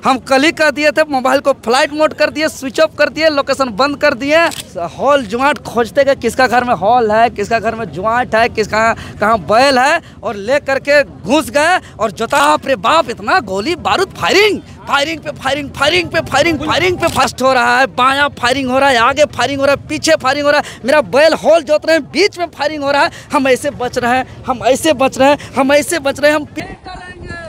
हम कल ही कर दिए थे, मोबाइल को फ्लाइट मोड कर दिए, स्विच ऑफ कर दिए, लोकेशन बंद कर दिए। हॉल जुआट खोजते गए, किसका घर में हॉल है, किसका घर में जुआट है, किसका कहाँ बैल है, और ले करके घुस गए। और जोताप रे बाप, इतना गोली बारूद, फायरिंग फायरिंग पे फायरिंग, फायरिंग पे फायरिंग, फायरिंग पे फर्स्ट हो रहा है, बायां फायरिंग हो रहा है, आगे फायरिंग हो रहा है, पीछे फायरिंग हो रहा है। मेरा बैल हॉल जोत रहे हैं, बीच में फायरिंग हो रहा है। हम ऐसे बच रहे हैं, हम ऐसे बच रहे हैं, हम ऐसे बच रहे हैं। हम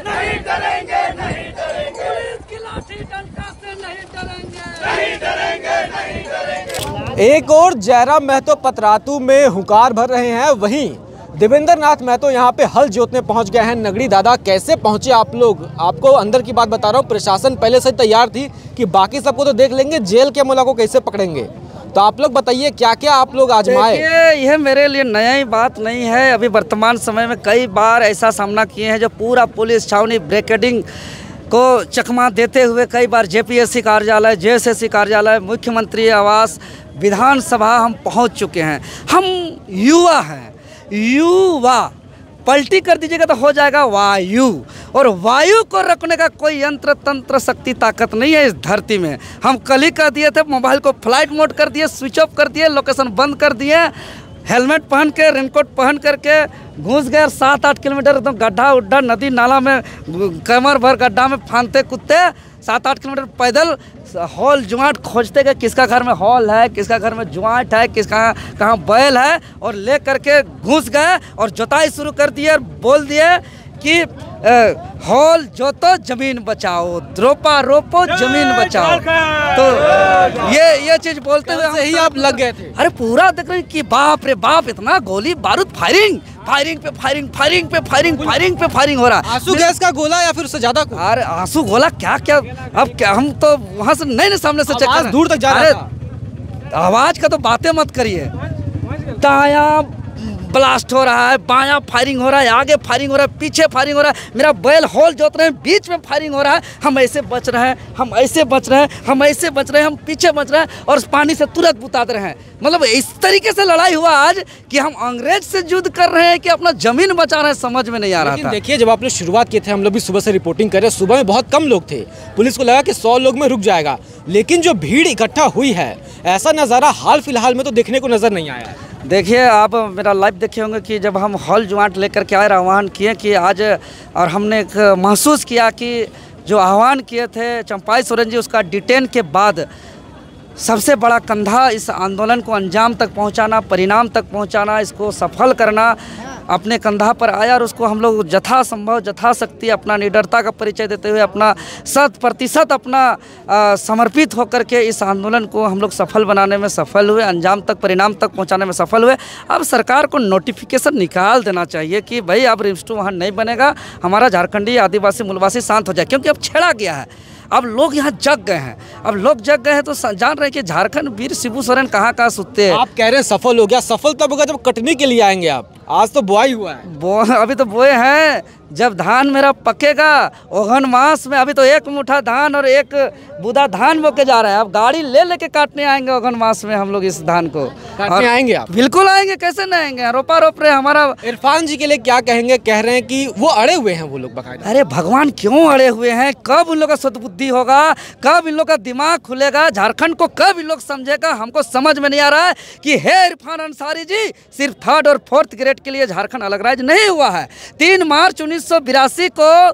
नहीं डरेंगे, नहीं डरेंगे, पुलिस की लाठी डंडा से नहीं डरेंगे, नहीं डरेंगे, नहीं डरेंगे। एक और जयराम महतो पतरातू में हुंकार भर रहे हैं, वहीं देवेंद्र नाथ महतो यहाँ पे हल जोतने पहुँच गए हैं। नगड़ी दादा, कैसे पहुँचे आप लोग? आपको अंदर की बात बता रहा हूँ, प्रशासन पहले से तैयार थी कि बाकी सबको तो देख लेंगे, जेल के अमला को कैसे पकड़ेंगे। तो आप लोग बताइए, क्या क्या आप लोग आजमाए? यह मेरे लिए नई बात नहीं है। अभी वर्तमान समय में कई बार ऐसा सामना किए हैं, जो पूरा पुलिस छावनी ब्रिगेडिंग को चकमा देते हुए कई बार जेपीएससी कार्यालय, जेएसएससी कार्यालय, मुख्यमंत्री आवास, विधानसभा हम पहुंच चुके हैं। हम युवा हैं, युवा पलटी कर दीजिएगा तो हो जाएगा वायु, और वायु को रखने का कोई यंत्र तंत्र शक्ति ताकत नहीं है इस धरती में। हम कल ही कर दिए थे, मोबाइल को फ्लाइट मोड कर दिए, स्विच ऑफ कर दिए, लोकेशन बंद कर दिए, हेलमेट पहन के, रेनकोट पहन करके घुस गए 7-8 किलोमीटर एकदम गड्ढा उड्ढा, नदी नाला में कमर भर गड्ढा में फांदते कुत्ते 7-8 किलोमीटर पैदल हॉल जुआट खोजते गए, किसका घर में हॉल है, किसका घर में जुआट है, किसका कहाँ बैल है, और ले करके घुस गए और जोताई शुरू कर दिए और बोल दिए कि हॉल जोतो जमीन बचाओ, रोपा रोपो जमीन बचाओ। तो ये चीज बोलते हुए ही आप लग गए थे। अरे पूरा देख रहे हैं कि बाप रे बाप, इतना गोली बारूद, फायरिंग फायरिंग पे फायरिंग, फायरिंग पे फायरिंग, फायरिंग पे फायरिंग हो रहा है। आंसू गैस का गोला या फिर उससे ज्यादा? अरे आंसू गोला क्या क्या, अब क्या, हम तो वहां से नहीं सामने से चेक कर, दूर तक जा रहा था। आवाज का तो बातें मत करिए। दाया ब्लास्ट हो रहा है, बायां फायरिंग हो रहा है, आगे फायरिंग हो रहा है, पीछे फायरिंग हो रहा है। मेरा बैल हॉल जोत रहे हैं, बीच में फायरिंग हो रहा है। हम ऐसे बच रहे हैं, हम ऐसे बच रहे हैं, हम ऐसे बच रहे हैं, हम पीछे बच रहे हैं, और पानी से तुरंत बुताते रहे हैं। मतलब इस तरीके से लड़ाई हुआ आज कि हम अंग्रेज से युद्ध कर रहे हैं कि अपना जमीन बचा रहे हैं, समझ में नहीं आ रहा था। देखिए, जब आप लोग शुरुआत किए थे, हम लोग भी सुबह से रिपोर्टिंग कर रहे हैं, सुबह में बहुत कम लोग थे, पुलिस को लगा कि 100 लोग में रुक जाएगा, लेकिन जो भीड़ इकट्ठा हुई है, ऐसा नज़ारा हाल फिलहाल में तो देखने को नजर नहीं आया। देखिए, आप मेरा लाइव देखे होंगे कि जब हम हॉल जुआट लेकर के आए, आह्वान किए कि आज, और हमने एक महसूस किया कि जो आह्वान किए थे चंपाई सोरेन जी, उसका डिटेन के बाद सबसे बड़ा कंधा इस आंदोलन को अंजाम तक पहुंचाना, परिणाम तक पहुंचाना, इसको सफल करना अपने कंधा पर आया। और उसको हम लोग यथासंभव, यथाशक्ति अपना निडरता का परिचय देते हुए, अपना 100% अपना समर्पित होकर के इस आंदोलन को हम लोग सफल बनाने में सफल हुए, अंजाम तक, परिणाम तक पहुंचाने में सफल हुए। अब सरकार को नोटिफिकेशन निकाल देना चाहिए कि भाई अब रिम्स 2 वहाँ नहीं बनेगा, हमारा झारखंडी आदिवासी मूलवासी शांत हो जाए, क्योंकि अब छेड़ा गया है। अब लोग यहाँ जग गए हैं, अब लोग जग गए हैं तो जान रहे हैं कि झारखंड वीर शिबू सोरेन कहाँ कहाँ सुतते हैं। आप कह रहे हैं सफल हो गया, सफल तब होगा जब कटनी के लिए आएंगे आप। आज तो बुआई हुआ है। अभी तो बोए हैं, जब धान मेरा पकेगा ओघन मास में, अभी तो 1 मुठ्ठा धान और 1 बूदा धान बोके जा रहा है। अब गाड़ी ले लेके काटने आएंगे ओघन मास में हम लोग इस धान को। काटने आएंगे आप? बिल्कुल आएंगे, कैसे नहीं आएंगे, रोपा रोप रहे हमारा। इरफान जी के लिए क्या कहेंगे? कह रहे हैं कि वो अड़े हुए हैं, वो लोग बकायदा। अरे भगवान, क्यों अड़े हुए हैं? कब उन लोग का सद्बुद्धि होगा, कब इन लोग का दिमाग खुलेगा, झारखंड को कब इन लोग समझेगा? हमको समझ में नहीं आ रहा है कि हे इरफान अंसारी जी, सिर्फ 3rd और 4th ग्रेड के लिए झारखंड अलग राज्य नहीं हुआ है। 3 मार्च 1982 को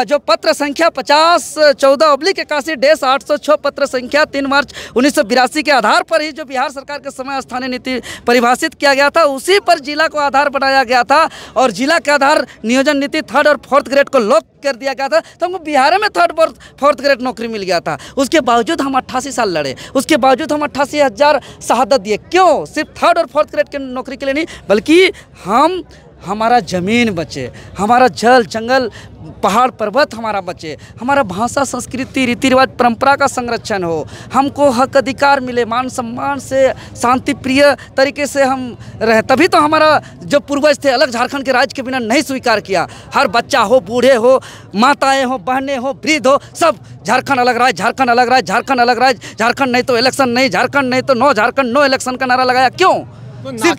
जो पत्र संख्या 5014/81-806 पत्र संख्या 3 मार्च 1982 के आधार पर ही जो बिहार सरकार के समय स्थानीय नीति परिभाषित किया गया था, उसी पर जिला को आधार बनाया गया था, और जिला के आधार नियोजन नीति 3rd और 4th ग्रेड को लॉक कर दिया गया था। तो हमको बिहार में 3rd और 4th ग्रेड नौकरी मिल गया था। उसके बावजूद हम 88 साल लड़े, उसके बावजूद हम 88,000 शहादत दिए। क्यों? सिर्फ 3rd और 4th ग्रेड के नौकरी के लिए नहीं, बल्कि हमारा ज़मीन बचे, हमारा जल जंगल पहाड़ पर्वत हमारा बचे, हमारा भाषा संस्कृति रीति रिवाज परंपरा का संरक्षण हो, हमको हक अधिकार मिले, मान सम्मान से शांति प्रिय तरीके से हम रहे। तभी तो हमारा जो पूर्वज थे अलग झारखंड के राज्य के बिना नहीं स्वीकार किया। हर बच्चा हो, बूढ़े हो, माताएं हो, बहनें हो, वृद्ध हो, सब झारखंड अलग राज्य, झारखंड अलग राज्य, झारखंड अलग राज्य, झारखंड नहीं तो इलेक्शन नहीं, झारखंड नहीं तो नो झारखंड नो इलेक्शन का नारा लगाया। क्यों? सिर्फ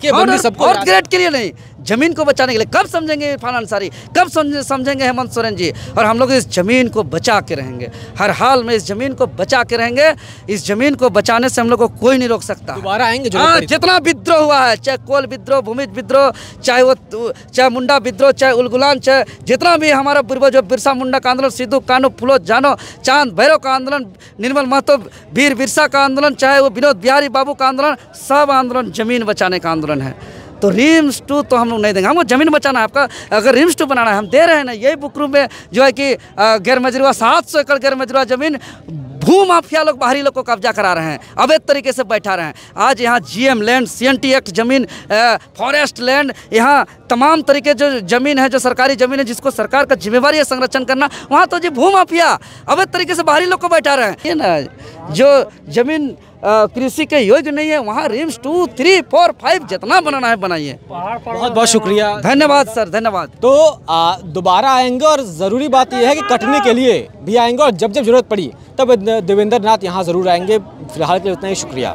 4th ग्रेड के लिए नहीं, ज़मीन को बचाने के लिए। कब समझेंगे इरफान अंसारी, कब समझेंगे हेमंत सोरेन जी। और हम लोग इस ज़मीन को बचा के रहेंगे, हर हाल में इस ज़मीन को बचा के रहेंगे। इस ज़मीन को बचाने से हम लोग को कोई नहीं रोक सकता। दोबारा आएंगे हाँ, जितना विद्रोह हुआ है, चाहे कोल विद्रोह, भूमि विद्रोह, चाहे मुंडा विद्रोह, चाहे उलगुलान, चाहे जितना भी हमारा पूर्वज, बिरसा मुंडा का आंदोलन, सिद्धू कानू फुलो जानो, चांद भैरव का आंदोलन, निर्मल महतो, वीर बिरसा का आंदोलन, चाहे वो विनोद बिहारी बाबू का आंदोलन, सब आंदोलन ज़मीन बचाने का आंदोलन है। तो रिम्स 2 तो हम लोग नहीं देंगे, हमको ज़मीन बचाना है। आपका अगर रिम्स 2 बनाना है, हम दे रहे हैं ना। यही बुकरू में जो है कि गैर मजरूआ 700 एकड़ गैर मजरूआ ज़मीन भू माफिया लोग, बाहरी लोग को कब्जा करा रहे हैं, अवैध तरीके से बैठा रहे हैं। आज यहाँ GM लैंड, CNT एक्ट ज़मीन, फॉरेस्ट लैंड, यहाँ तमाम तरीके जो ज़मीन है, जो सरकारी ज़मीन है, जिसको सरकार का जिम्मेवारी है संरक्षण करना, वहाँ तो जी भू माफिया अवैध तरीके से बाहरी लोग को बैठा रहे हैं। ये ना जो ज़मीन कृषि के योग्य नहीं है, वहाँ रिम्स 2, 3, 4, 5 जितना बनाना है बनाइए। बहुत बहुत शुक्रिया, धन्यवाद सर, धन्यवाद। तो दोबारा आएंगे और ज़रूरी बात यह है कि कटने के लिए भी आएंगे और जब जब जरूरत पड़ी तब देवेंद्र नाथ यहाँ ज़रूर आएंगे। फिलहाल के लिए उतना ही, शुक्रिया।